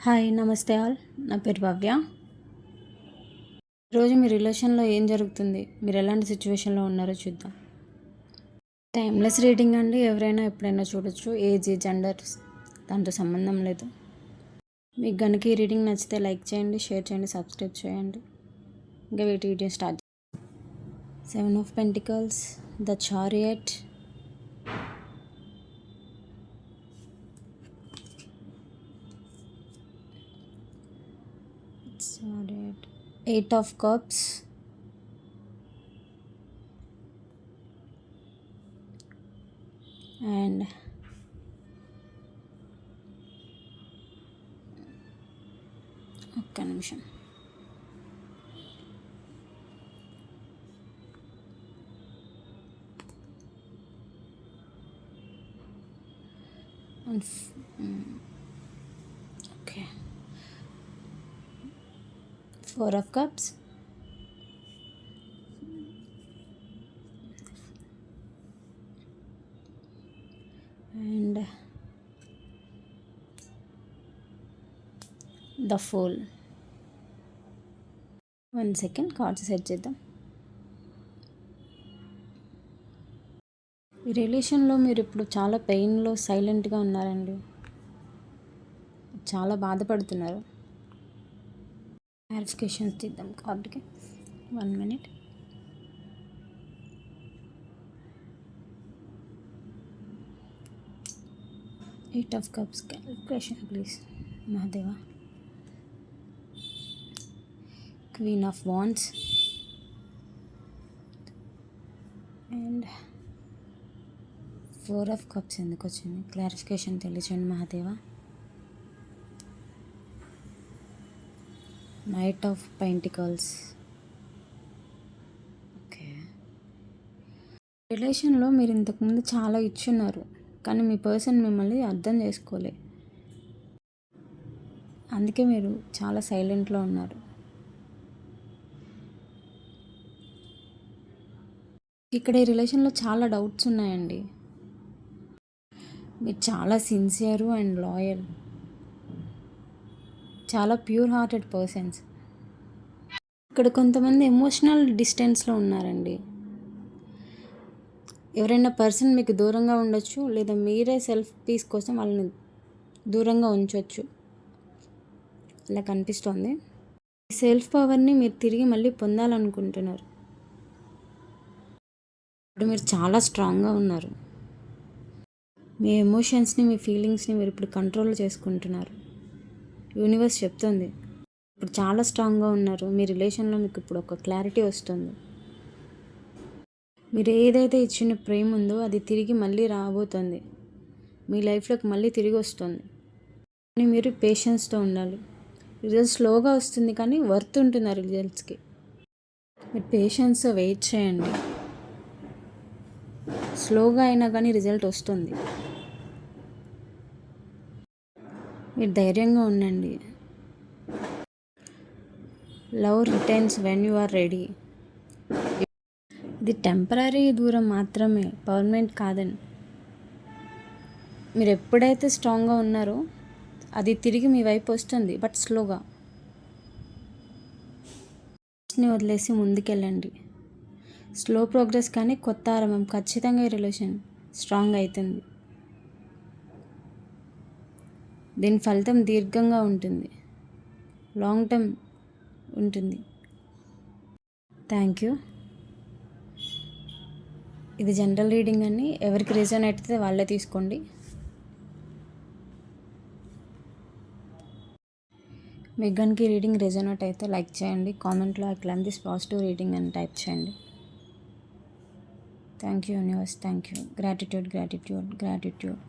Hi నమస్తే all. నా పేరు భవ్య. ఈరోజు మీ రిలేషన్లో ఏం జరుగుతుంది, మీరు ఎలాంటి సిచ్యువేషన్లో ఉన్నారో చూద్దాం. టైమ్లెస్ రీడింగ్ అండి, ఎవరైనా ఎప్పుడైనా చూడొచ్చు. ఏజ్, జెండర్ దాంతో సంబంధం లేదు. మీకు కనుక ఈ రీడింగ్ నచ్చితే లైక్ చేయండి, షేర్ చేయండి, సబ్స్క్రైబ్ చేయండి. ఇంకా video start. 7 of Pentacles, the chariot, Eight of Cups, and ఒక్క నిమిషం. Okay, 4 of Cups, and the Fool. 1 second, cards set చేద్దాం. ఈ రిలేషన్లో మీరు ఇప్పుడు చాలా పెయిన్లో సైలెంట్గా ఉన్నారండి, చాలా బాధపడుతున్నారు. క్లారిఫికేషన్స్ తీద్దాం కార్డుకి. 1 minute. Eight of Cups, calculation please Mahadeva. Queen of Wands and 4 of Cups ఎందుకు వచ్చింది, క్లారిఫికేషన్ తెలియచేయండి Mahadeva. Knight of Pentacles. Okay, రిలేషన్లో మీరు ఇంతకుముందు చాలా ఇచ్చున్నారు, కానీ మీ పర్సన్ మిమ్మల్ని అర్థం చేసుకోలే, అందుకే మీరు చాలా సైలెంట్లో ఉన్నారు. ఇక్కడ ఈ రిలేషన్లో చాలా డౌట్స్ ఉన్నాయండి. మీరు చాలా సిన్సియరు అండ్ లాయల్, చాలా ప్యూర్ హార్టెడ్ పర్సన్స్. ఇక్కడ కొంతమంది ఎమోషనల్ డిస్టెన్స్లో ఉన్నారండి. ఎవరైనా పర్సన్ మీకు దూరంగా ఉండొచ్చు, లేదా మీరే సెల్ఫ్ పీస్ కోసం వాళ్ళని దూరంగా ఉంచవచ్చు, అలా కనిపిస్తోంది. సెల్ఫ్ పవర్ని మీరు తిరిగి మళ్ళీ పొందాలనుకుంటున్నారు. ఇప్పుడు మీరు చాలా స్ట్రాంగ్గా ఉన్నారు. మీ ఎమోషన్స్ని, మీ ఫీలింగ్స్ని మీరు ఇప్పుడు కంట్రోల్ చేసుకుంటున్నారు. యూనివర్స్ చెప్తుంది ఇప్పుడు చాలా స్ట్రాంగ్గా ఉన్నారు. మీ రిలేషన్లో మీకు ఇప్పుడు ఒక క్లారిటీ వస్తుంది. మీరు ఏదైతే ఇచ్చిన ప్రేమ ఉందో అది తిరిగి మళ్ళీ రాబోతుంది, మీ లైఫ్లోకి మళ్ళీ తిరిగి వస్తుంది. కానీ మీరు పేషెన్స్తో ఉండాలి. రిజల్ట్ స్లోగా వస్తుంది, కానీ వర్త్ ఉంటుంది ఆ రిజల్ట్స్కి. మీరు పేషెన్స్తో వెయిట్ చేయండి. స్లోగా అయినా కానీ రిజల్ట్ వస్తుంది. మీరు ధైర్యంగా ఉండండి. Love returns when you are ready. ఇది టెంపరీ దూరం మాత్రమే, పర్మనెంట్ కాదని. మీరు ఎప్పుడైతే స్ట్రాంగ్గా ఉన్నారో అది తిరిగి మీ వైపు వస్తుంది, బట్ స్లోగా. వదిలేసి ముందుకెళ్ళండి. స్లో ప్రోగ్రెస్ కానీ కొత్త ఆరంభం. ఖచ్చితంగా ఈ రిలేషన్ స్ట్రాంగ్ అవుతుంది. దీని ఫలితం దీర్ఘంగా ఉంటుంది, లాంగ్ టర్మ్ ఉంటుంది. Thank you. ఇది జనరల్ రీడింగ్ అని, ఎవరికి రీజన్ అయితే వాళ్ళే తీసుకోండి. మీకు కనుక ఈ రీడింగ్ రిజనేట్ అయితే లైక్ చేయండి, కామెంట్లో I claim this positive reading అని టైప్ చేయండి. Thank you universe, thank you. Gratitude, gratitude, gratitude.